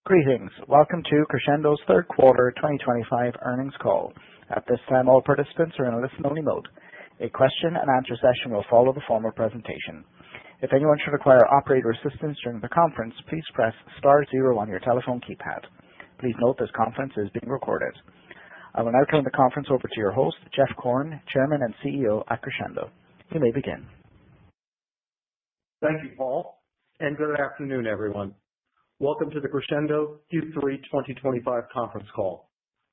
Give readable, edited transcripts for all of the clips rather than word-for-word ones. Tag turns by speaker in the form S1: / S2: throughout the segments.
S1: Greetings. Welcome to Crexendo's third quarter 2025 earnings call. At this time, all participants are in a listen-only mode. A question-and-answer session will follow the formal presentation. If anyone should require operator assistance during the conference, please press star zero on your telephone keypad. Please note this conference is being recorded. I will now turn the conference over to your host, Jeff Korn, Chairman and CEO at Crexendo. You may begin.
S2: Thank you, Paul, and good afternoon, everyone. Welcome to the Crexendo Q3 2025 conference call.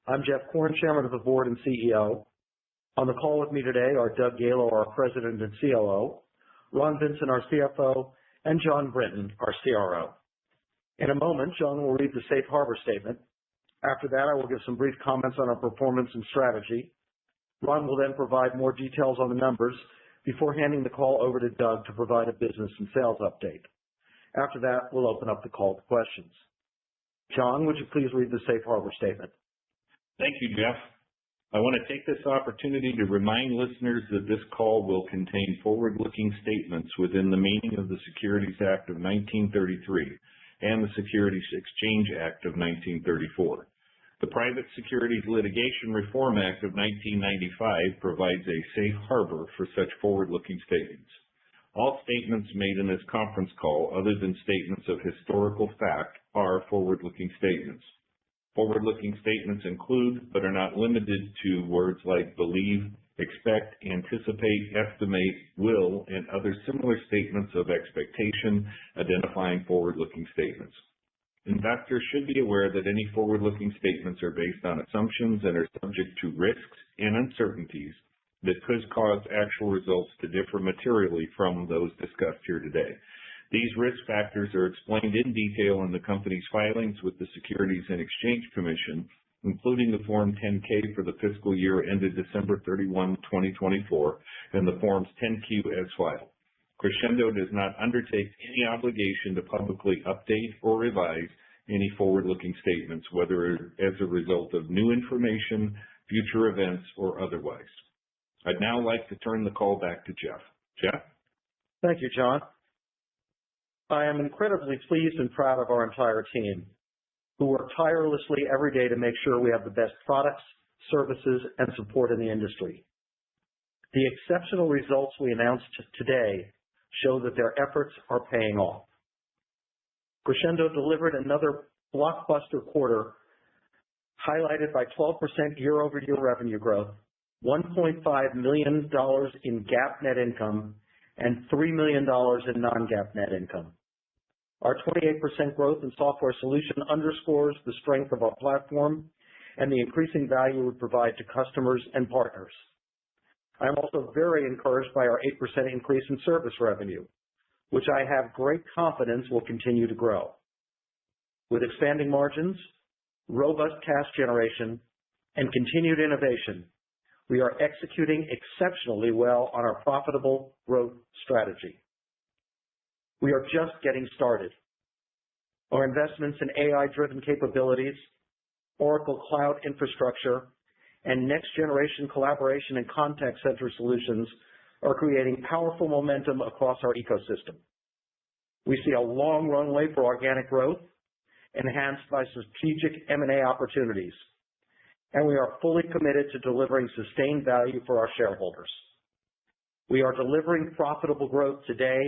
S2: I'm Jeff Korn, Chairman of the Board and CEO. On the call with me today are Doug Gaylor, our President and COO, Ron Vincent, our CFO, and John Britton, our CRO. In a moment, John will read the Safe Harbor Statement. After that, I will give some brief comments on our performance and strategy. Ron will then provide more details on the numbers before handing the call over to Doug to provide a business and sales update. After that, we'll open up the call to questions. John, would you please read the Safe Harbor Statement?
S3: Thank you, Jeff. I want to take this opportunity to remind listeners that this call will contain forward-looking statements within the meaning of the Securities Act of 1933 and the Securities Exchange Act of 1934. The Private Securities Litigation Reform Act of 1995 provides a safe harbor for such forward-looking statements. All statements made in this conference call, other than statements of historical fact, are forward-looking statements. Forward-looking statements include, but are not limited to, words like believe, expect, anticipate, estimate, will, and other similar statements of expectation identifying forward-looking statements. Investors should be aware that any forward-looking statements are based on assumptions and are subject to risks and uncertainties that could cause actual results to differ materially from those discussed here today. These risk factors are explained in detail in the company's filings with the Securities and Exchange Commission, including the Form 10-K for the fiscal year ended December 31, 2024, and the Forms 10-Q as filed. Crexendo does not undertake any obligation to publicly update or revise any forward-looking statements, whether as a result of new information, future events, or otherwise. I'd now like to turn the call back to Jeff. Jeff?
S2: Thank you, John. I am incredibly pleased and proud of our entire team, who work tirelessly every day to make sure we have the best products, services, and support in the industry. The exceptional results we announced today show that their efforts are paying off. Crexendo delivered another blockbuster quarter, highlighted by 12% year-over-year revenue growth, $1.5 million in GAAP net income, and $3 million in non-GAAP net income. Our 28% growth in software solution underscores the strength of our platform and the increasing value we provide to customers and partners. I am also very encouraged by our 8% increase in service revenue, which I have great confidence will continue to grow. With expanding margins, robust cash generation, and continued innovation, we are executing exceptionally well on our profitable growth strategy. We are just getting started. Our investments in AI-driven capabilities, Oracle Cloud infrastructure, and next-generation collaboration and contact center solutions are creating powerful momentum across our ecosystem. We see a long runway for organic growth, enhanced by strategic M&A opportunities, and we are fully committed to delivering sustained value for our shareholders. We are delivering profitable growth today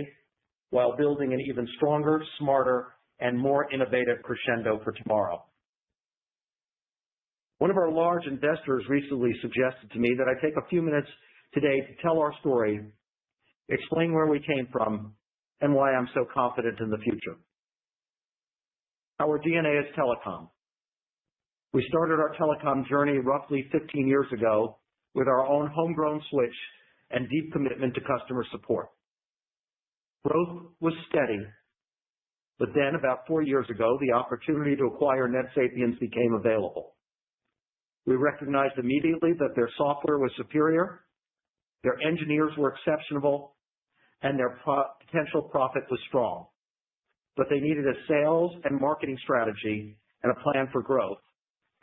S2: while building an even stronger, smarter, and more innovative Crexendo for tomorrow. One of our large investors recently suggested to me that I take a few minutes today to tell our story, explain where we came from, and why I'm so confident in the future. Our DNA is telecom. We started our telecom journey roughly 15 years ago with our own homegrown switch and deep commitment to customer support. Growth was steady, but then about 4 years ago, the opportunity to acquire NetSapiens became available. We recognized immediately that their software was superior, their engineers were exceptional, and their potential profit was strong. But they needed a sales and marketing strategy and a plan for growth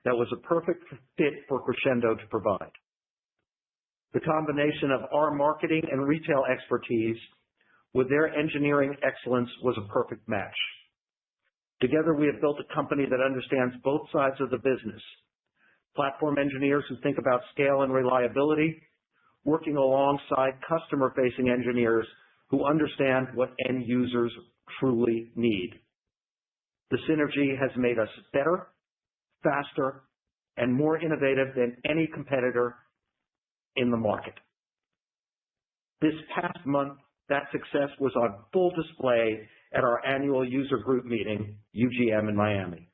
S2: that was a perfect fit for Crexendo to provide. The combination of our marketing and retail expertise with their engineering excellence was a perfect match. Together, we have built a company that understands both sides of the business. Platform engineers who think about scale and reliability, working alongside customer-facing engineers who understand what end users truly need. The synergy has made us better, faster, and more innovative than any competitor in the market. This past month, that success was on full display at our annual user group meeting, UGM in Miami.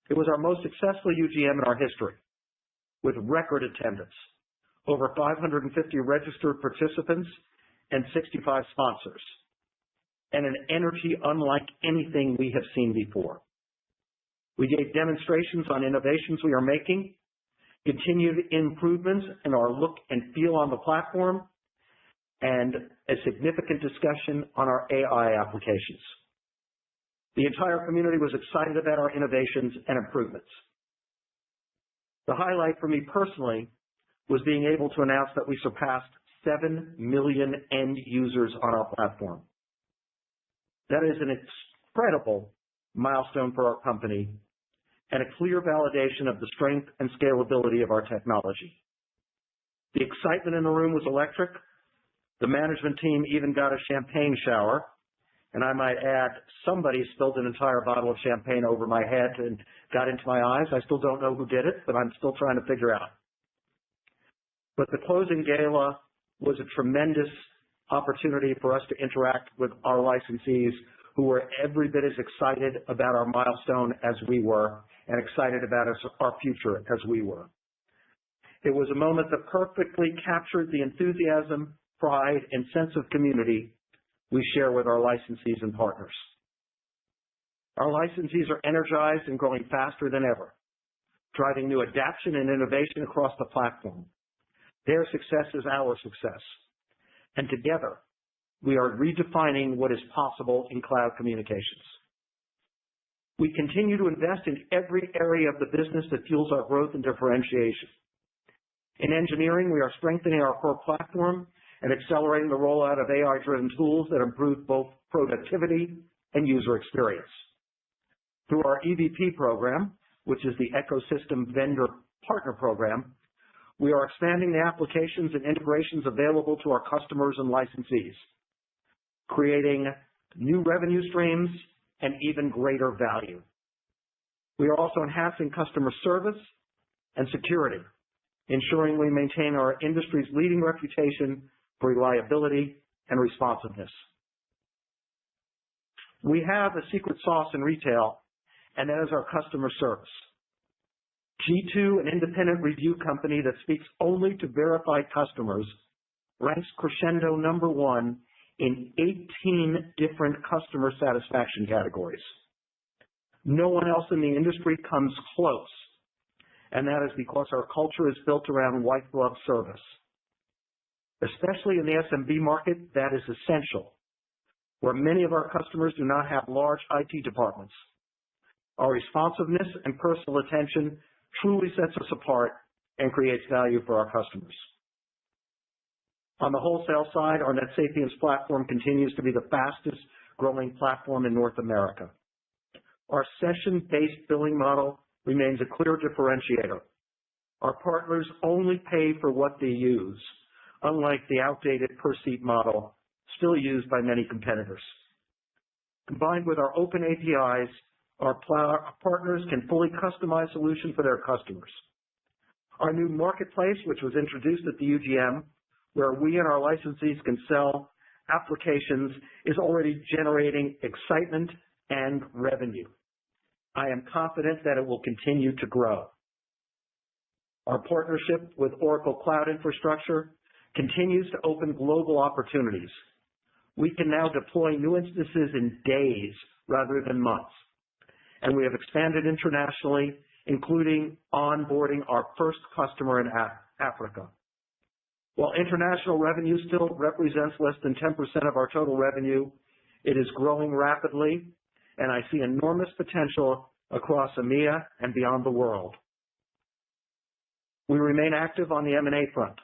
S2: It was our most successful UGM in our history, with record attendance, over 550 registered participants, and 65 sponsors, and an energy unlike anything we have seen before. We gave demonstrations on innovations we are making, continued improvements in our look and feel on the platform, and a significant discussion on our AI applications. The entire community was excited about our innovations and improvements. The highlight for me personally was being able to announce that we surpassed 7 million end users on our platform. That is an incredible milestone for our company and a clear validation of the strength and scalability of our technology. The excitement in the room was electric. The management team even got a champagne shower, and I might add, somebody spilled an entire bottle of champagne over my head and got into my eyes. I still don't know who did it, but I'm still trying to figure out. But the closing gala was a tremendous opportunity for us to interact with our licensees who were every bit as excited about our milestone as we were and excited about our future as we were. It was a moment that perfectly captured the enthusiasm, pride, and sense of community we share with our licensees and partners. Our licensees are energized and growing faster than ever, driving new adaptation and innovation across the platform. Their success is our success. And together, we are redefining what is possible in cloud communications. We continue to invest in every area of the business that fuels our growth and differentiation. In engineering, we are strengthening our core platform and accelerating the rollout of AI-driven tools that improve both productivity and user experience. Through our EVP program, which is the Ecosystem Vendor Partner Program, we are expanding the applications and integrations available to our customers and licensees, creating new revenue streams and even greater value. We are also enhancing customer service and security, ensuring we maintain our industry's leading reputation for reliability and responsiveness. We have a secret sauce in retail, and that is our customer service. G2, an independent review company that speaks only to verified customers, ranks Crexendo #1 in 18 different customer satisfaction categories. No one else in the industry comes close, and that is because our culture is built around white glove service. Especially in the SMB market, that is essential, where many of our customers do not have large IT departments. Our responsiveness and personal attention truly sets us apart and creates value for our customers. On the wholesale side, our NetSapiens platform continues to be the fastest growing platform in North America. Our session-based billing model remains a clear differentiator. Our partners only pay for what they use, unlike the outdated per-seat model still used by many competitors. Combined with our open APIs, our partners can fully customize solutions for their customers. Our new marketplace, which was introduced at the UGM, where we and our licensees can sell applications, is already generating excitement and revenue. I am confident that it will continue to grow. Our partnership with Oracle Cloud Infrastructure continues to open global opportunities. We can now deploy new instances in days rather than months. And we have expanded internationally, including onboarding our first customer in Africa. While international revenue still represents less than 10% of our total revenue, it is growing rapidly, and I see enormous potential across EMEA and beyond the world. We remain active on the M&A front.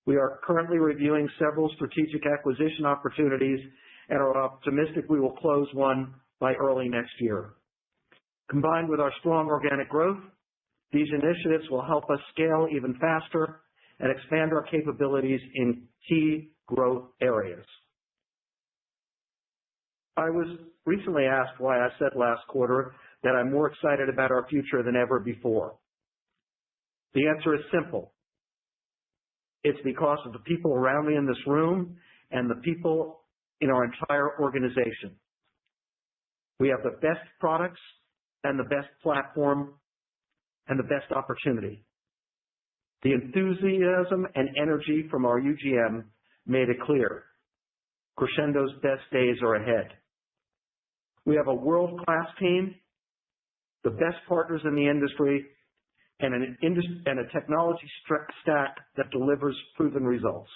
S2: We are currently reviewing several strategic acquisition opportunities and are optimistic we will close one by early next year. Combined with our strong organic growth, these initiatives will help us scale even faster and expand our capabilities in key growth areas. I was recently asked why I said last quarter that I'm more excited about our future than ever before. The answer is simple. It's because of the people around me in this room and the people in our entire organization. We have the best products and the best platform and the best opportunity. The enthusiasm and energy from our UGM made it clear. Crexendo's best days are ahead. We have a world-class team, the best partners in the industry, and a technology stack that delivers proven results.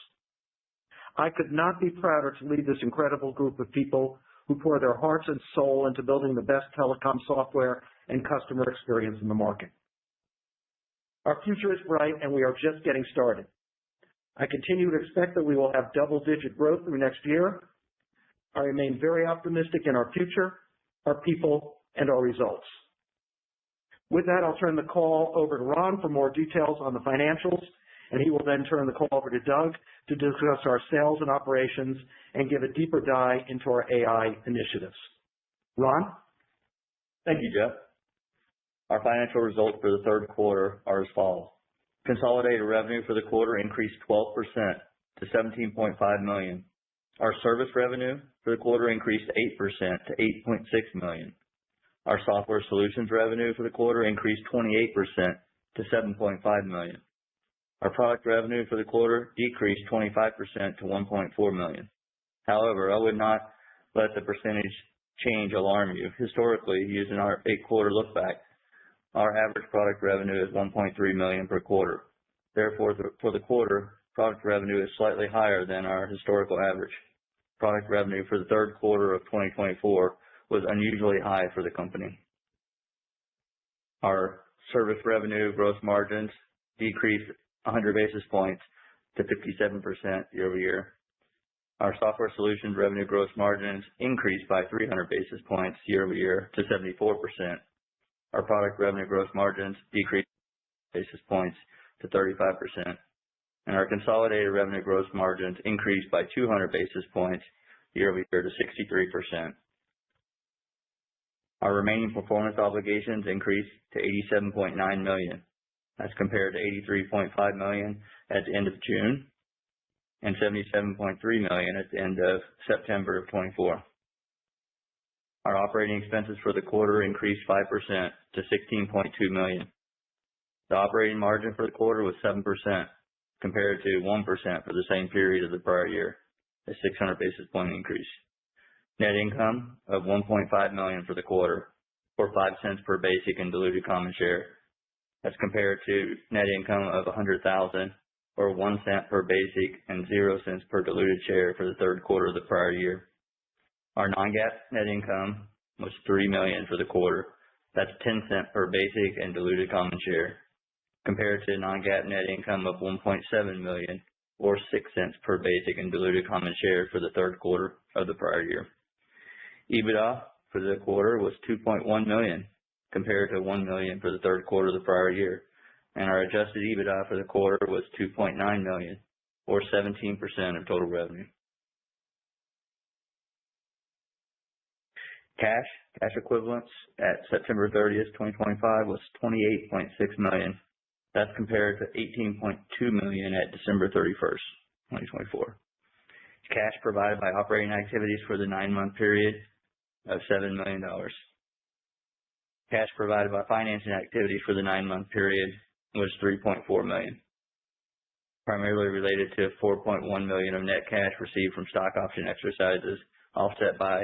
S2: I could not be prouder to lead this incredible group of people who pour their hearts and soul into building the best telecom software and customer experience in the market. Our future is bright, and we are just getting started. I continue to expect that we will have double-digit growth through next year. I remain very optimistic in our future, our people, and our results. With that, I'll turn the call over to Ron for more details on the financials, and he will then turn the call over to Doug to discuss our sales and operations and give a deeper dive into our AI initiatives. Ron?
S4: Thank you, Jeff. Our financial results for the third quarter are as follows. Consolidated revenue for the quarter increased 12% to $17.5 million. Our service revenue for the quarter increased 8% to $8.6 million. Our software solutions revenue for the quarter increased 28% to $7.5 million. Our product revenue for the quarter decreased 25% to $1.4 million. However, I would not let the percentage change alarm you. Historically, using our 8-quarter look back, our average product revenue is $1.3 million per quarter. Therefore, for the quarter, product revenue is slightly higher than our historical average. Product revenue for the third quarter of 2024 was unusually high for the company. Our service revenue gross margins decreased 100 basis points to 57% year over year. Our software solutions revenue gross margins increased by 300 basis points year over year to 74%. Our product revenue gross margins decreased basis points to 35%. And our consolidated revenue gross margins increased by 200 basis points year over year to 63%. Our remaining performance obligations increased to $87.9 million. That's compared to $83.5 million at the end of June and $77.3 million at the end of September of 24. Our operating expenses for the quarter increased 5% to $16.2 million. The operating margin for the quarter was 7% compared to 1% for the same period of the prior year, a 600 basis point increase. Net income of $1.5 million for the quarter, or 5 cents per basic and diluted common share. That's compared to net income of $100,000, or 1 cent per basic and 0 cents per diluted share for the third quarter of the prior year. Our non-GAAP net income was $3 million for the quarter. That's 10 cents per basic and diluted common share, compared to non-GAAP net income of $1.7 million, or 6 cents per basic and diluted common share for the third quarter of the prior year. EBITDA for the quarter was $2.1 million, compared to $1 million for the third quarter of the prior year, and our adjusted EBITDA for the quarter was $2.9 million, or 17% of total revenue. Cash equivalents at September 30th, 2025 was $28.6 million. That's compared to $18.2 million at December 31st, 2024. Cash provided by operating activities for the 9-month period of $7 million. Cash provided by financing activities for the 9-month period was $3.4 million, primarily related to $4.1 million of net cash received from stock option exercises, offset by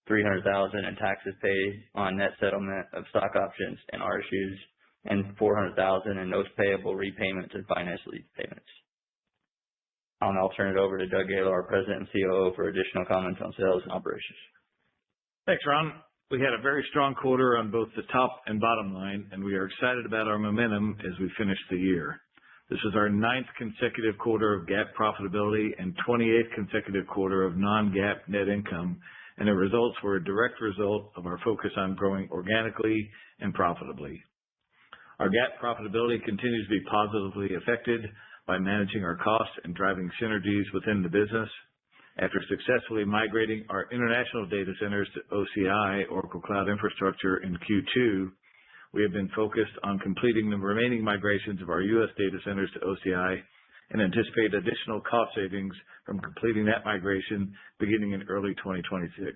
S4: $300,000 in taxes paid on net settlement of stock options and RSUs, and $400,000 in notes payable repayments and finance lease payments. I'll now turn it over to Doug Gaylor, our President and COO, for additional comments on sales and operations.
S3: Thanks, Ron. We had a very strong quarter on both the top and bottom line, and we are excited about our momentum as we finish the year. This is our 9th consecutive quarter of GAAP profitability and 28th consecutive quarter of non-GAAP net income,
S5: and the results were a direct result of our focus on growing organically and profitably. Our GAAP profitability continues to be positively affected by managing our costs and driving synergies within the business. After successfully migrating our international data centers to OCI, Oracle Cloud Infrastructure, in Q2, we have been focused on completing the remaining migrations of our U.S. data centers to OCI and anticipate additional cost savings from completing that migration beginning in early 2026.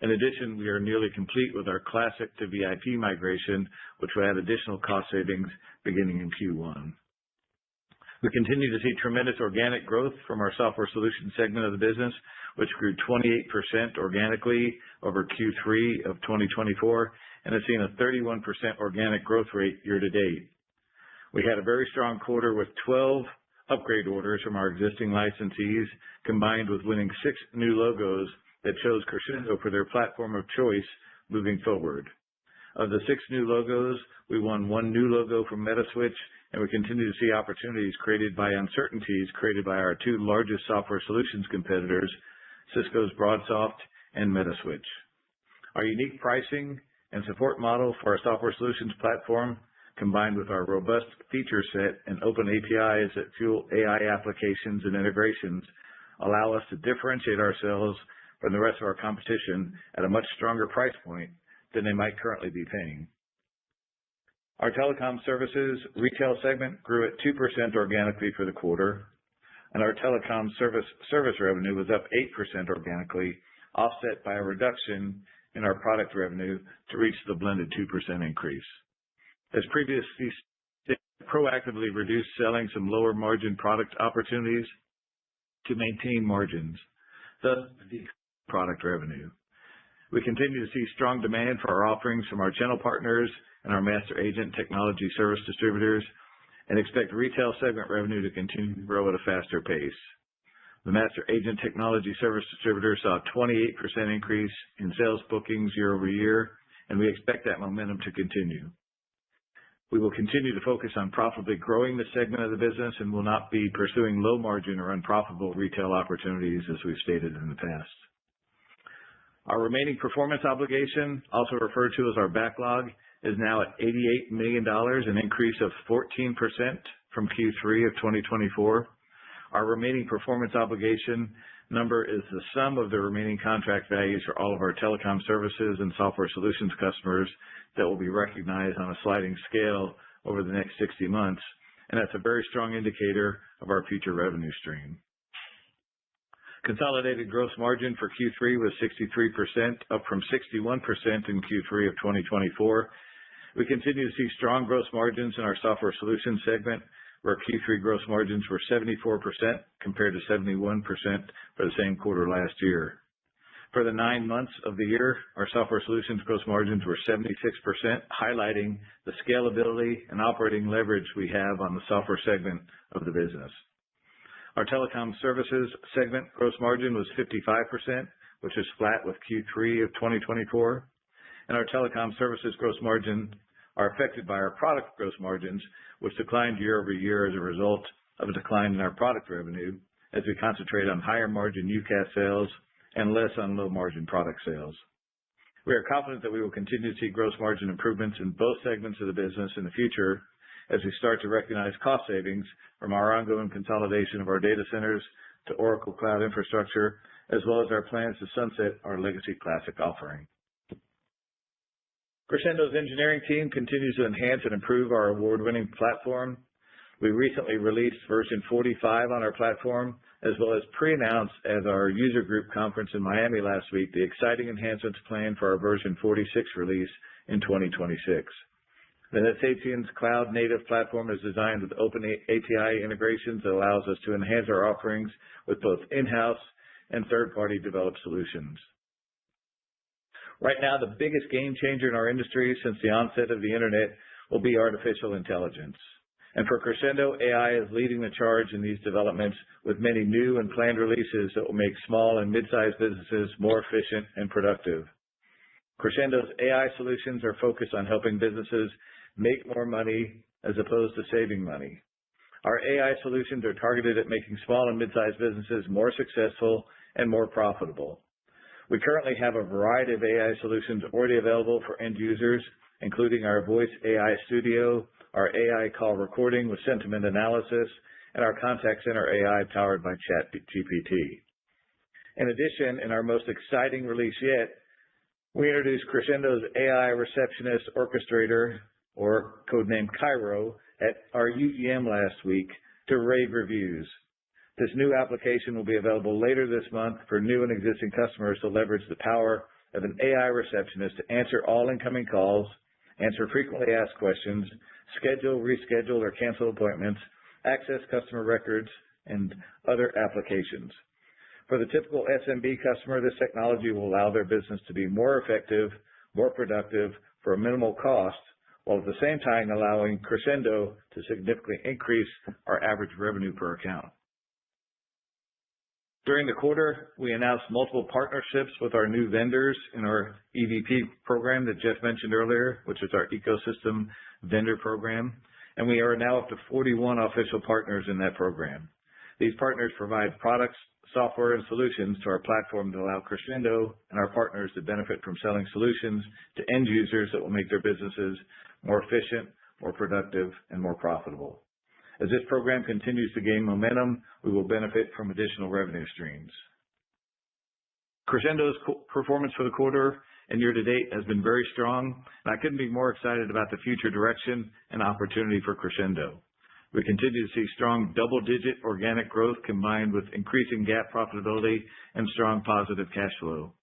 S5: In addition, we are nearly complete with our Classic to VIP migration, which will add additional cost savings beginning in Q1. We continue to see tremendous organic growth from our software solutions segment of the business, which grew 28% organically over Q3 of 2024 and has seen a 31% organic growth rate year to date. We had a very strong quarter with 12 upgrade orders from our existing licensees, combined with winning 6 new logos that chose Crexendo for their platform of choice moving forward. Of the 6 new logos, we won 1 new logo from Metaswitch, and we continue to see opportunities created by uncertainties created by our 2 largest software solutions competitors, Cisco's BroadSoft and Metaswitch. Our unique pricing and support model for our software solutions platform, combined with our robust feature set and open APIs that fuel AI applications and integrations, allow us to differentiate ourselves from the rest of our competition at a much stronger price point than they might currently be paying. Our telecom services retail segment grew at 2% organically for the quarter, and our telecom service revenue was up 8% organically, offset by a reduction in our product revenue to reach the blended 2% increase. As previously stated, we proactively reduced selling some lower margin product opportunities to maintain margins, thus decreasing product revenue. We continue to see strong demand for our offerings from our channel partners and our master agent technology service distributors, and expect retail segment revenue to continue to grow at a faster pace. The master agent technology service distributor saw a 28% increase in sales bookings year over year, and we expect that momentum to continue. We will continue to focus on profitably growing this segment of the business and will not be pursuing low margin or unprofitable retail opportunities as we've stated in the past. Our remaining performance obligation, also referred to as our backlog, is now at $88 million, an increase of 14% from Q3 of 2024. Our remaining performance obligation number is the sum of the remaining contract values for all of our telecom services and software solutions customers that will be recognized on a sliding scale over the next 60 months, and that's a very strong indicator of our future revenue stream. Consolidated gross margin for Q3 was 63%, up from 61% in Q3 of 2024. We continue to see strong gross margins in our software solutions segment, where Q3 gross margins were 74% compared to 71% for the same quarter last year. For the 9 months of the year, our software solutions gross margins were 76%, highlighting the scalability and operating leverage we have on the software segment of the business. Our telecom services segment gross margin was 55%, which is flat with Q3 of 2024. And our telecom services gross margin are affected by our product gross margins, which declined year over year as a result of a decline in our product revenue as we concentrate on higher margin UCaaS sales and less on low margin product sales. We are confident that we will continue to see gross margin improvements in both segments of the business in the future as we start to recognize cost savings from our ongoing consolidation of our data centers to Oracle Cloud Infrastructure, as well as our plans to sunset our legacy Classic offering. Crexendo's engineering team continues to enhance and improve our award-winning platform. We recently released version 45 on our platform, as well as pre-announced at our user group conference in Miami last week the exciting enhancements planned for our version 46 release in 2026. The NetSapiens cloud-native platform is designed with open API integrations that allows us to enhance our offerings with both in-house and third-party developed solutions. Right now, the biggest game changer in our industry since the onset of the internet will be artificial intelligence. And for Crexendo, AI is leading the charge in these developments with many new and planned releases that will make small and mid-sized businesses more efficient and productive. Crexendo's AI solutions are focused on helping businesses make more money as opposed to saving money. Our AI solutions are targeted at making small and mid-sized businesses more successful and more profitable. We currently have a variety of AI solutions already available for end users, including our Voice AI Studio, our AI call recording with sentiment analysis, and our contact center AI powered by ChatGPT. In addition, in our most exciting release yet, we introduced Crexendo's AI Receptionist Orchestrator, or codenamed Cairo, at our UGM last week to rave reviews. This new application will be available later this month for new and existing customers to leverage the power of an AI receptionist to answer all incoming calls, answer frequently asked questions, schedule, reschedule, or cancel appointments, access customer records, and other applications. For the typical SMB customer, this technology will allow their business to be more effective, more productive, for a minimal cost, while at the same time allowing Crexendo to significantly increase our average revenue per account. During the quarter, we announced multiple partnerships with our new vendors in our EVP program that Jeff mentioned earlier, which is our ecosystem vendor program, and we are now up to 41 official partners in that program. These partners provide products, software, and solutions to our platform to allow Crexendo and our partners to benefit from selling solutions to end users that will make their businesses more efficient, more productive, and more profitable. As this program continues to gain momentum, we will benefit from additional revenue streams. Crexendo's performance for the quarter and year-to-date has been very strong, and I couldn't be more excited about the future direction and opportunity for Crexendo. We continue to see strong double-digit organic growth combined with increasing GAAP profitability and strong positive cash flow.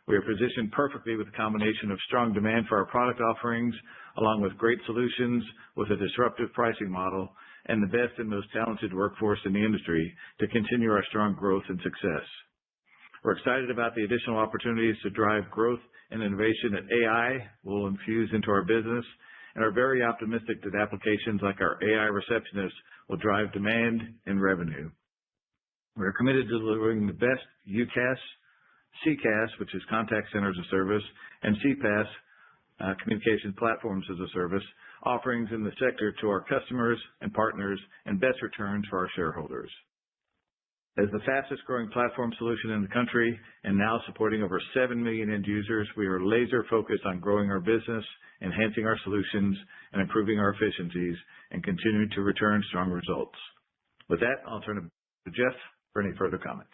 S5: We are positioned perfectly with a combination of strong demand for our product offerings, along with great solutions with a disruptive pricing model and the best and most talented workforce in the industry to continue our strong growth and success. We're excited about the additional opportunities to drive growth and innovation that AI will infuse into our business, and are very optimistic that applications like our AI receptionist will drive demand and revenue. We are committed to delivering the best UCaaS, CCaaS, which is contact center as a service, and CPaaS, communication platforms as a service, offerings in the sector to our customers and partners, and best returns for our shareholders. As the fastest growing platform solution in the country and now supporting over 7 million end users, we are laser focused on growing our business, enhancing our solutions, and improving our efficiencies, and continuing to return strong results. With that, I'll turn it to Jeff for any further comments.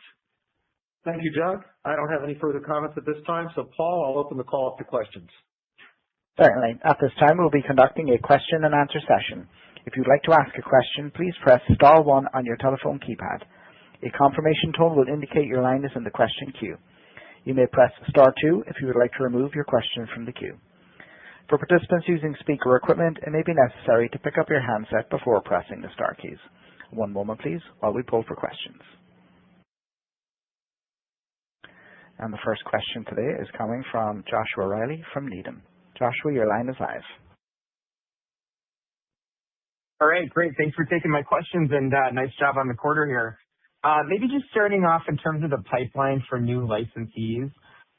S2: Thank you, Doug. I don't have any further comments at this time, so Paul, I'll open the call up to questions.
S1: Certainly. At this time, we'll be conducting a question and answer session. If you'd like to ask a question, please press star 1 on your telephone keypad. A confirmation tone will indicate your line is in the question queue. You may press star 2 if you would like to remove your question from the queue. For participants using speaker equipment, it may be necessary to pick up your handset before pressing the star keys. One moment, please, while we poll for questions. And the first question today is coming from Joshua Riley from Needham. Joshua, your line is live.
S6: All right, great. Thanks for taking my questions, and nice job on the quarter here. Maybe just starting off in terms of the pipeline for new licensees,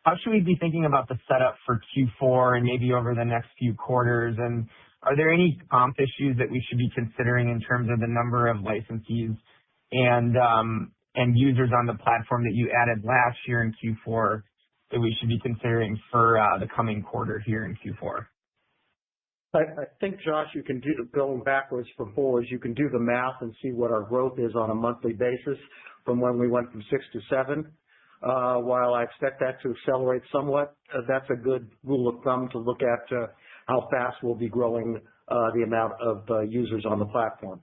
S6: how should we be thinking about the setup for Q4 and maybe over the next few quarters? And are there any comp issues that we should be considering in terms of the number of licensees and users on the platform that you added last year in Q4 that we should be considering for the coming quarter here in Q4?
S2: I think, Josh, you can do, going backwards from forwards, you can do the math and see what our growth is on a monthly basis from when we went from 6 to 7. While I expect that to accelerate somewhat, that's a good rule of thumb to look at how fast we'll be growing the amount of users on the platform.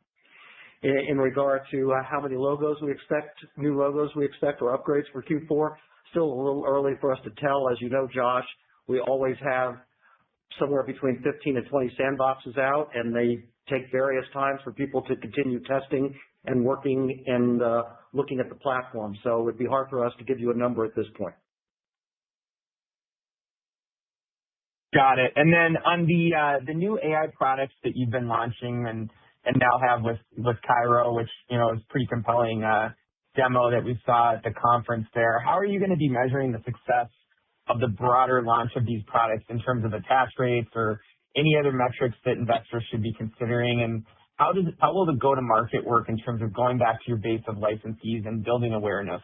S2: In regard to how many logos we expect, new logos we expect, or upgrades for Q4, still a little early for us to tell. As you know, Josh, we always have somewhere between 15 and 20 sandboxes out, and they take various times for people to continue testing and working and looking at the platform. So it'd be hard for us to give you a number at this point.
S6: Got it. And then on the new AI products that you've been launching and now have with Cairo, which is pretty compelling demo that we saw at the conference there. How are you going to be measuring the success of the broader launch of these products in terms of attach rates or any other metrics that investors should be considering? And how will the go-to-market work in terms of going back to your base of licensees and building awareness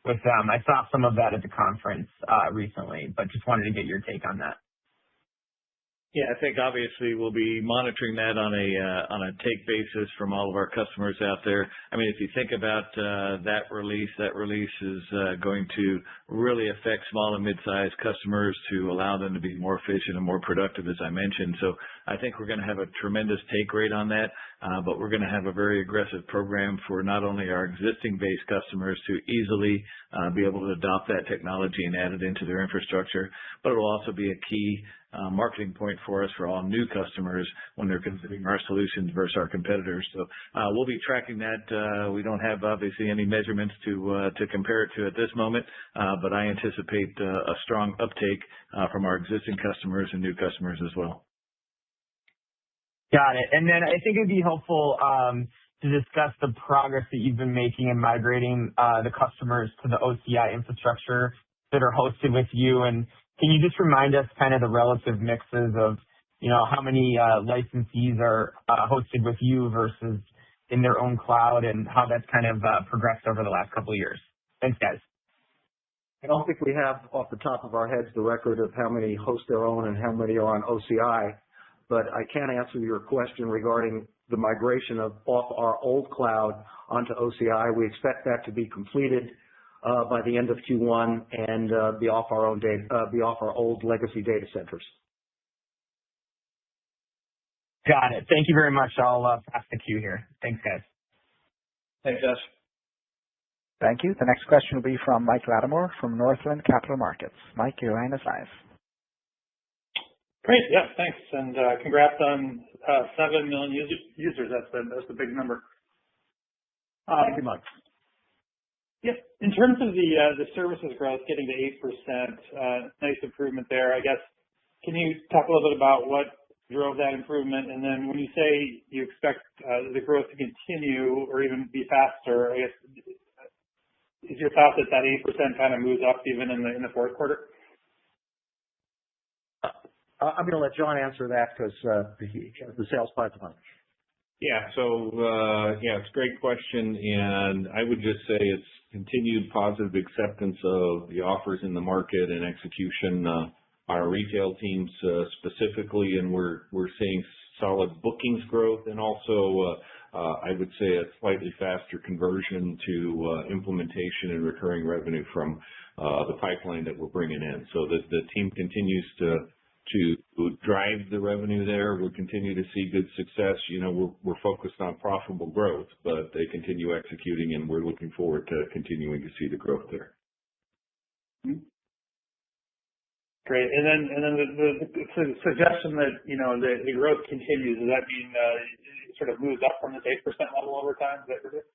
S6: with them. I saw some of that at the conference recently, but just wanted to get your take on that.
S5: Yeah, I think obviously we'll be monitoring that on a take basis from all of our customers out there. I mean, if you think about that release is going to really affect small and mid-sized customers to allow them to be more efficient and more productive, as I mentioned. So I think we're going to have a tremendous take rate on that, but we're going to have a very aggressive program for not only our existing base customers to easily be able to adopt that technology and add it into their infrastructure, but it will also be a key marketing point for us for all new customers when they're considering our solutions versus our competitors. So we'll be tracking that. We don't have obviously any measurements to compare it to at this moment, but I anticipate a strong uptake from our existing customers and new customers as well.
S6: Got it. And then I think it'd be helpful to discuss the progress that you've been making in migrating the customers to the OCI infrastructure that are hosted with you. And can you just remind us kind of the relative mixes of, how many licensees are hosted with you versus in their own cloud, and how that's kind of progressed over the last couple of years? Thanks, guys.
S2: I don't think we have off the top of our heads the record of how many host their own and how many are on OCI, but I can answer your question regarding the migration off our old cloud onto OCI. We expect that to be completed by the end of Q1 and be off our old legacy data centers.
S6: Got it. Thank you very much. I'll pass the queue here. Thanks, guys.
S2: Thanks, Josh.
S1: Thank you. The next question will be from Mike Lattimore from Northland Capital Markets. Mike, your line is live.
S7: Great. Yeah, thanks. And congrats on 7 million users. That's a big number.
S2: Thank you, Mike.
S7: Yeah. In terms of the services growth getting to 8%, nice improvement there. I guess, can you talk a little bit about what drove that improvement? And then when you say you expect the growth to continue or even be faster, I guess, is your thought that 8% kind of moves up even in the fourth quarter?
S2: I'm going to let John answer that because he has the sales pipeline.
S3: Yeah. So, it's a great question, and I would just say it's continued positive acceptance of the offers in the market and execution on our retail teams specifically, and we're seeing solid bookings growth and also I would say a slightly faster conversion to implementation and recurring revenue from the pipeline that we're bringing in. So the team continues to drive the revenue there. We'll continue to see good success. We're focused on profitable growth, but they continue executing, and we're looking forward to continuing to see the growth there.
S7: Great. And then the suggestion that the growth continues, does that mean it sort of moves up from this 8% level over time? Is that what it is?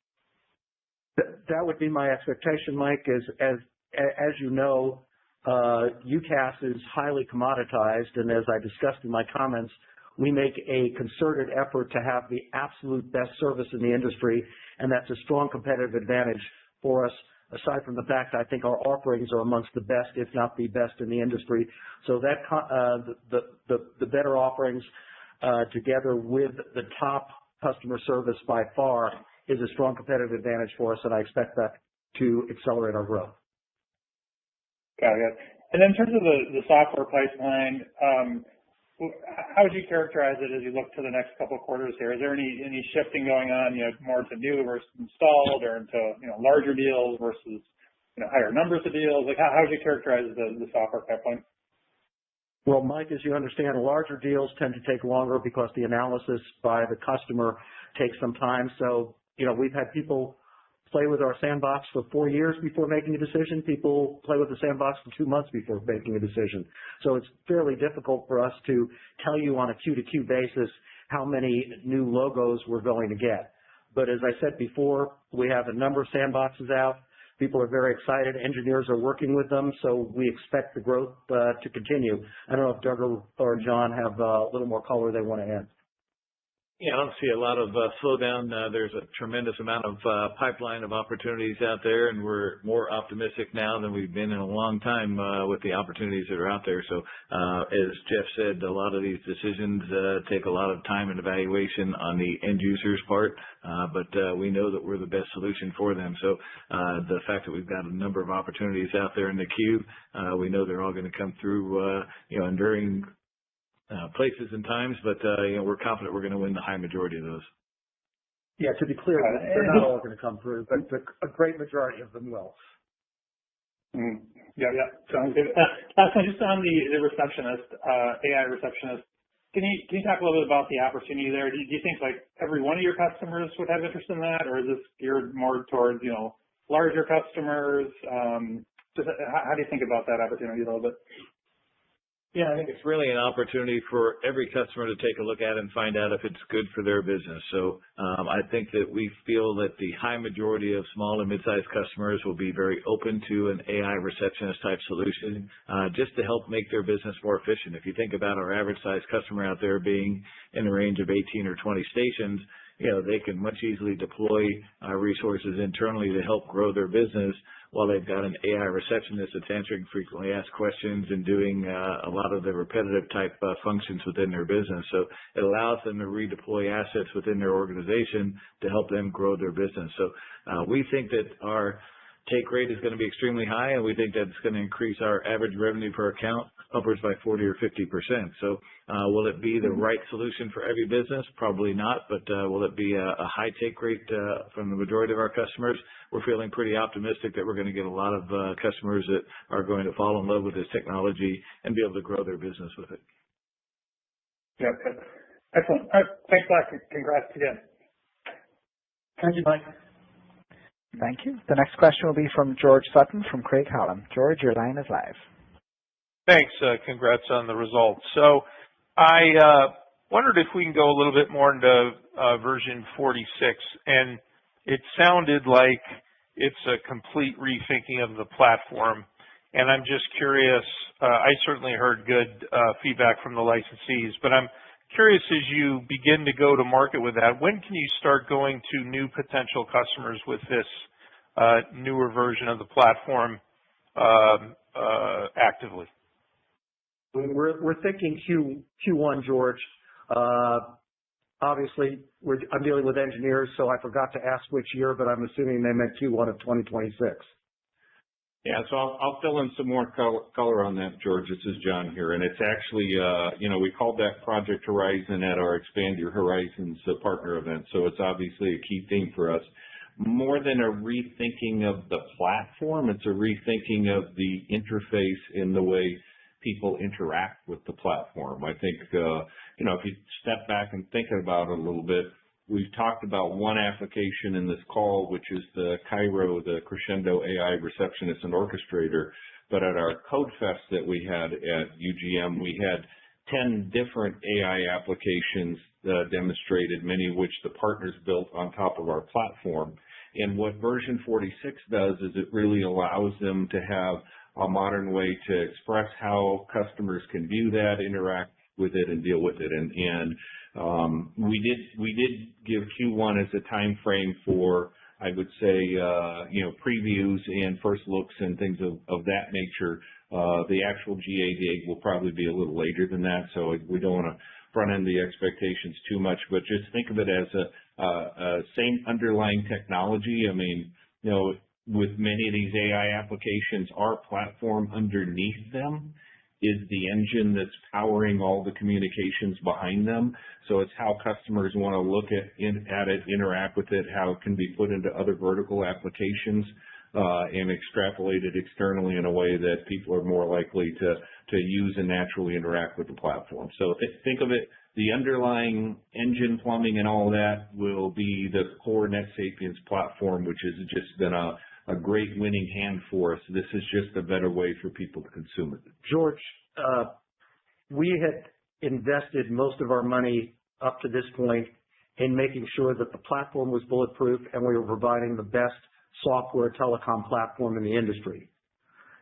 S2: That would be my expectation, Mike. As you know, UCaaS is highly commoditized, and as I discussed in my comments, we make a concerted effort to have the absolute best service in the industry, and that's a strong competitive advantage for us. Aside from the fact I think our offerings are amongst the best, if not the best, in the industry. So that the better offerings together with the top customer service by far is a strong competitive advantage for us, and I expect that to accelerate our growth.
S7: Got it. And then in terms of the software pipeline, how would you characterize it as you look to the next couple of quarters here? Is there any shifting going on, more to new versus installed, or into larger deals versus higher numbers of deals? Like how would you characterize the software pipeline?
S2: Well, Mike, as you understand, larger deals tend to take longer because the analysis by the customer takes some time. So we've had people play with our sandbox for 4 years before making a decision. People play with the sandbox for 2 months before making a decision. So it's fairly difficult for us to tell you on a Q-to-Q basis how many new logos we're going to get. But as I said before, we have a number of sandboxes out. People are very excited. Engineers are working with them, so we expect the growth to continue. I don't know if Doug or John have a little more color they want to add.
S5: Yeah, I don't see a lot of slowdown. There's a tremendous amount of pipeline of opportunities out there, and we're more optimistic now than we've been in a long time with the opportunities that are out there. So, as Jeff said, a lot of these decisions take a lot of time and evaluation on the end user's part, but we know that we're the best solution for them. So, the fact that we've got a number of opportunities out there in the queue, we know they're all going to come through, in varying places and times, but we're confident we're going to win the high majority of those.
S2: Yeah, to be clear, they're not all going to come through, but a great majority of them will.
S7: Yeah, sounds good. Last one, just on the receptionist, AI receptionist. Can you talk a little bit about the opportunity there? Do you think like every one of your customers would have interest in that, or is this geared more towards larger customers? Just how do you think about that opportunity a little bit?
S5: Yeah, I think it's really an opportunity for every customer to take a look at and find out if it's good for their business. So I think that we feel that the high majority of small and mid-sized customers will be very open to an AI receptionist type solution just to help make their business more efficient. If you think about our average size customer out there being in the range of 18 or 20 stations, they can much easily deploy resources internally to help grow their business while they've got an AI receptionist that's answering frequently asked questions and doing a lot of the repetitive type functions within their business. So it allows them to redeploy assets within their organization to help them grow their business. So we think that our take rate is going to be extremely high, and we think that it's going to increase our average revenue per account upwards by 40 or 50%. So will it be the right solution for every business? Probably not, but will it be a high take rate from the majority of our customers? We're feeling pretty optimistic that we're going to get a lot of customers that are going to fall in love with this technology and be able to grow their business with it.
S7: Yeah, excellent. All right, thanks a lot. Congrats again.
S2: Thank you, Mike.
S1: Thank you. The next question will be from George Sutton from Craig-Hallum. George, your line is live.
S8: Thanks. Congrats on the results. So I wondered if we can go a little bit more into version 46, and it sounded like it's a complete rethinking of the platform. And I'm just curious, I certainly heard good feedback from the licensees, but I'm curious as you begin to go to market with that, when can you start going to new potential customers with this newer version of the platform actively?
S2: We're thinking Q1, George. Obviously, I'm dealing with engineers, so I forgot to ask which year, but I'm assuming they meant Q1 of 2026.
S3: Yeah, so I'll fill in some more color on that, George. This is John here, and it's actually, we called that Project Horizon at our Expand Your Horizons partner event, so it's obviously a key theme for us. More than a rethinking of the platform, it's a rethinking of the interface in the way people interact with the platform. I think, if you step back and think about it a little bit, we've talked about one application in this call, which is the Cairo, the Crexendo AI Receptionist and Orchestrator. But at our CodeFest that we had at UGM, we had 10 different AI applications demonstrated, many of which the partners built on top of our platform. And what version 46 does is it really allows them to have a modern way to express how customers can view that, interact with it, and deal with it. And we did give Q1 as a time frame for, I would say, previews and first looks and things of that nature. The actual GA date will probably be a little later than that, so we don't want to front end the expectations too much. But just think of it as a same underlying technology. I mean, with many of these AI applications, our platform underneath them is the engine that's powering all the communications behind them. So it's how customers want to look at it, interact with it, how it can be put into other vertical applications, and extrapolate it externally in a way that people are more likely to use and naturally interact with the platform. So think of it, the underlying engine plumbing and all that will be the core NetSapiens platform, which has just been a great winning hand for us. This is just a better way for people to consume it.
S2: George, we had invested most of our money up to this point in making sure that the platform was bulletproof and we were providing the best software telecom platform in the industry.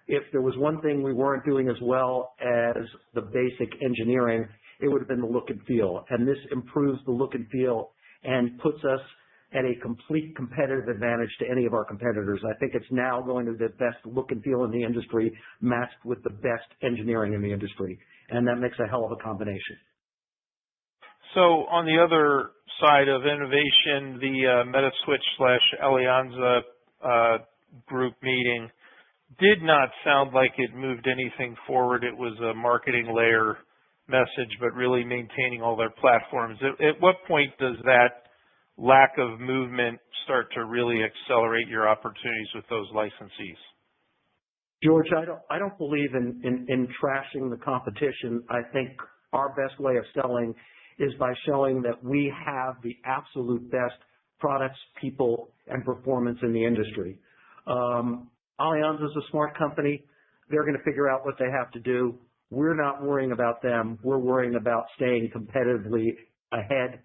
S2: If there was one thing we weren't doing as well as the basic engineering, it would have been the look and feel. And this improves the look and feel and puts us at a complete competitive advantage to any of our competitors. I think it's now going to be the best look and feel in the industry matched with the best engineering in the industry. And that makes a hell of a combination.
S8: So on the other side of innovation, the Metaswitch/Alianza group meeting did not sound like it moved anything forward. It was a marketing layer message, but really maintaining all their platforms. At what point does that lack of movement start to really accelerate your opportunities with those licensees?
S2: George, I don't believe in trashing the competition. I think our best way of selling is by showing that we have the absolute best products, people, and performance in the industry. Allianz is a smart company. They're going to figure out what they have to do. We're not worrying about them. We're worrying about staying competitively ahead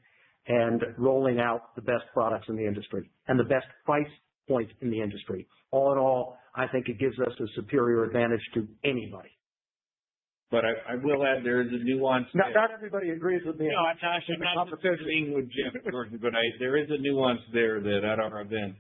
S2: and rolling out the best products in the industry and the best price point in the industry. All in all, I think it gives us a superior advantage to anybody.
S3: But I will add there is a nuance.
S2: Not everybody agrees with me.
S3: No, I'm not agreeing with Jim, Gordon, but there is a nuance there that at our event,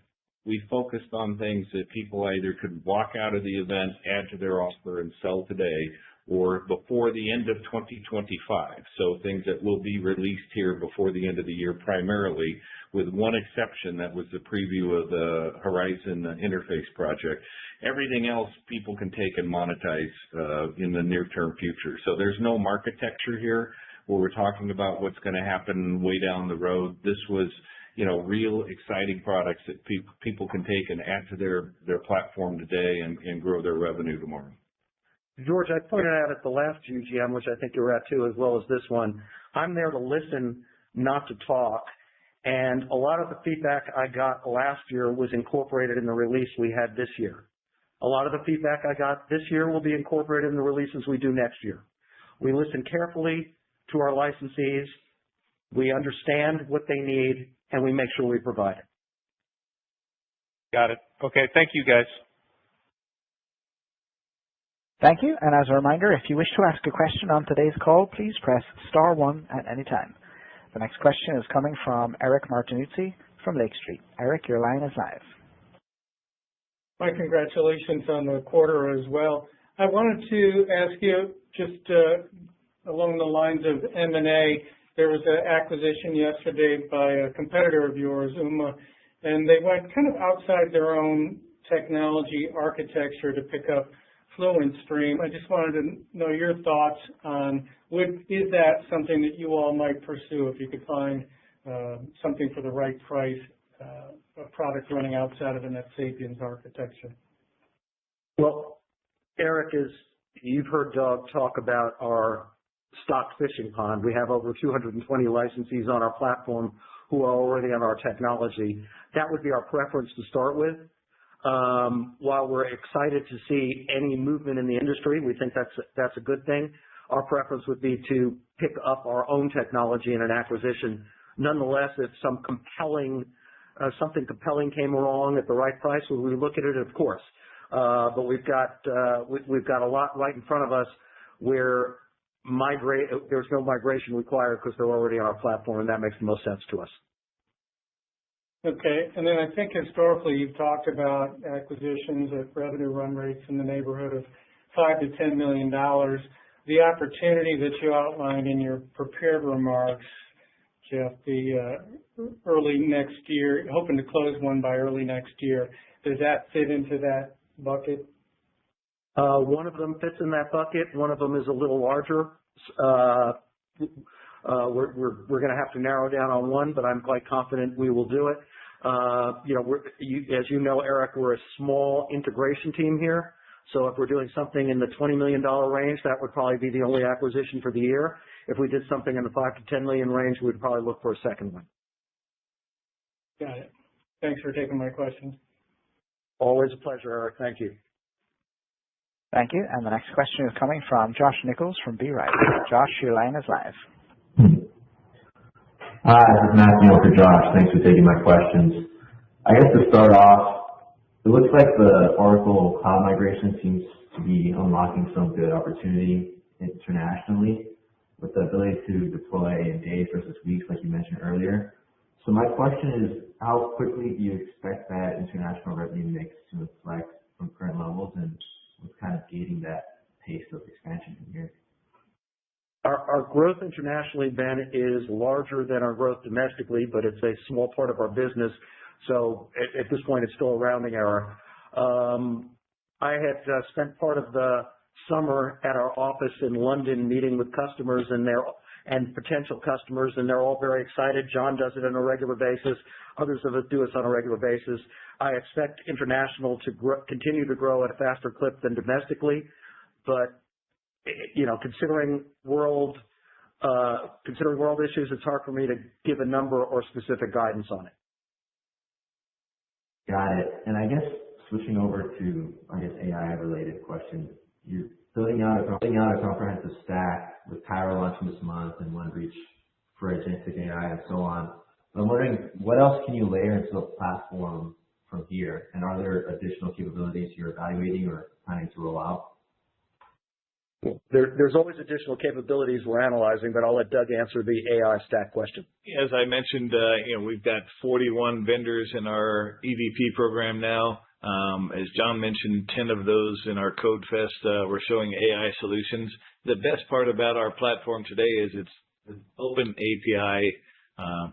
S3: we focused on things that people either could walk out of the event, add to their offer, and sell today, or before the end of 2025. So things that will be released here before the end of the year primarily, with one exception that was the preview of the Horizon interface project. Everything else people can take and monetize in the near-term future. So there's no architecture here where we're talking about what's going to happen way down the road. This was, real exciting products that people can take and add to their platform today and grow their revenue tomorrow.
S2: George, I pointed out at the last UGM, which I think you were at too, as well as this one, I'm there to listen, not to talk. And a lot of the feedback I got last year was incorporated in the release we had this year. A lot of the feedback I got this year will be incorporated in the releases we do next year. We listen carefully to our licensees. We understand what they need, and we make sure we provide it.
S8: Got it. Okay. Thank you, guys.
S1: Thank you. And as a reminder, if you wish to ask a question on today's call, please press star 1 at any time. The next question is coming from Eric Martinuzzi from Lake Street. Eric, your line is live.
S9: My congratulations on the quarter as well. I wanted to ask you, just along the lines of M&A, there was an acquisition yesterday by a competitor of yours, UMA, and they went kind of outside their own technology architecture to pick up FluentStream. I just wanted to know your thoughts on, is that something that you all might pursue if you could find something for the right price, a product running outside of the NetSapiens architecture?
S2: Well, Eric, you've heard Doug talk about our stock fishing pond. We have over 220 licensees on our platform who are already on our technology. That would be our preference to start with. While we're excited to see any movement in the industry, we think that's a good thing. Our preference would be to pick up our own technology in an acquisition. Nonetheless, if something compelling came along at the right price, would we look at it? Of course. But we've got a lot right in front of us where there's no migration required because they're already on our platform, and that makes the most sense to us.
S9: Okay. And then I think historically you've talked about acquisitions at revenue run rates in the neighborhood of $5 to $10 million. The opportunity that you outlined in your prepared remarks, Jeff, the early next year, hoping to close one by early next year, does that fit into that bucket?
S2: One of them fits in that bucket. One of them is a little larger. We're going to have to narrow down on one, but I'm quite confident we will do it. As you know, Eric, we're a small integration team here. So if we're doing something in the $20 million range, that would probably be the only acquisition for the year. If we did something in the $5 to $10 million range, we'd probably look for a second one.
S9: Got it. Thanks for taking my questions.
S2: Always a pleasure, Eric. Thank you.
S1: Thank you. And the next question is coming from Josh Nichols from B. Riley. Josh, your line is live.
S10: Hi, this is Matthew for Josh. Thanks for taking my questions. I guess to start off, it looks like the Oracle cloud migration seems to be unlocking some good opportunity internationally. with the ability to deploy in days versus weeks, like you mentioned earlier. So my question is, how quickly do you expect that international revenue mix to inflect from current levels, and what's kind of gating that pace of expansion from here?
S2: Our growth internationally, Ben, is larger than our growth domestically, but it's a small part of our business. So at this point, it's still a rounding error. I had spent part of the summer at our office in London meeting with customers and potential customers, and they're all very excited. John does it on a regular basis. Others of us do this on a regular basis. I expect international to continue to grow at a faster clip than domestically, but considering world issues, it's hard for me to give a number or specific guidance on it.
S10: Got it. And I guess switching over to, AI-related questions, you're building out a comprehensive stack with Tyra launching this month and OneReach for agentic AI and so on. But I'm wondering, what else can you layer into the platform from here? And are there additional capabilities you're evaluating or planning to roll out?
S2: There's always additional capabilities we're analyzing, but I'll let Doug answer the AI stack question.
S5: As I mentioned, we've got 41 vendors in our EVP program now. As John mentioned, 10 of those in our Code Fest, we're showing AI solutions. The best part about our platform today is it's an open API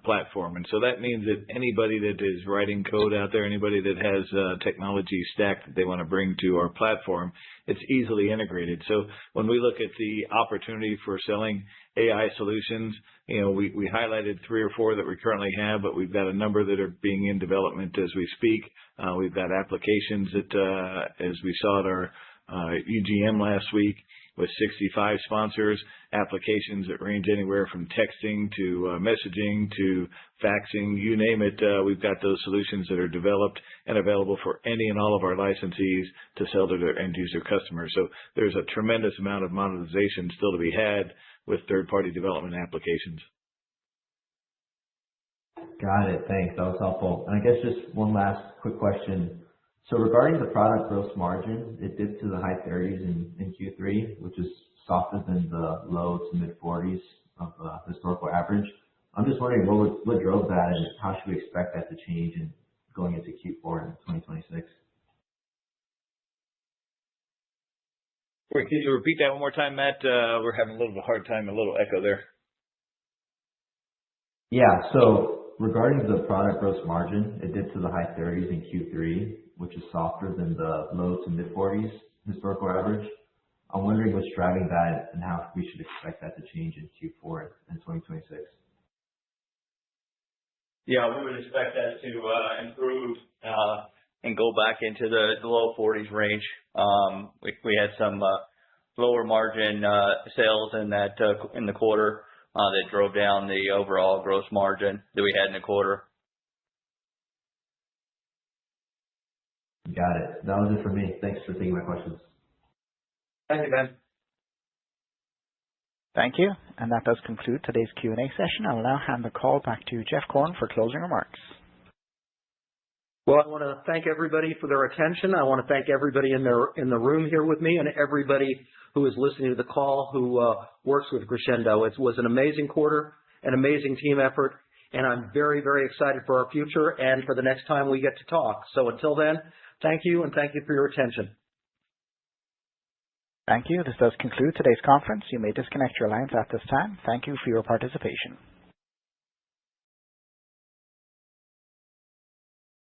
S5: platform. And so that means that anybody that is writing code out there, anybody that has a technology stack that they want to bring to our platform, it's easily integrated. So when we look at the opportunity for selling AI solutions, we highlighted 3 or 4 that we currently have, but we've got a number that are being in development as we speak. We've got applications that, as we saw at our UGM last week, with 65 sponsors, applications that range anywhere from texting to messaging to faxing, you name it. We've got those solutions that are developed and available for any and all of our licensees to sell to their end user customers. So there's a tremendous amount of monetization still to be had with third-party development applications.
S10: Got it. Thanks. That was helpful. And I guess just one last quick question. So regarding the product gross margin, it dipped to the high 30s in Q3, which is softer than the low to mid 40s of historical average. I'm just wondering what drove that, and how should we expect that to change in going into Q4 in 2026?
S5: Wait, can you repeat that one more time, Matt? We're having a little bit of a hard time, a little echo there.
S10: Yeah, so regarding the product gross margin, it dipped to the high 30s in Q3, which is softer than the low to mid 40s historical average. I'm wondering what's driving that and how we should expect that to change in Q4 and 2026.
S4: Yeah, we would expect that to improve and go back into the low 40s range. We had some lower margin sales in the quarter that drove down the overall gross margin that we had in the quarter.
S10: Got it. That was it for me. Thanks for taking my questions.
S2: Thank you, Ben.
S1: Thank you. And that does conclude today's Q&A session. I will now hand the call back to Jeff Korn for closing remarks.
S2: Well, I want to thank everybody for their attention. I want to thank everybody in the room here with me and everybody who is listening to the call who works with Crexendo. It was an amazing quarter, an amazing team effort, and I'm very, very excited for our future and for the next time we get to talk. So until then, thank you, and thank you for your attention.
S1: Thank you. This does conclude today's conference. You may disconnect your lines at this time. Thank you for your participation.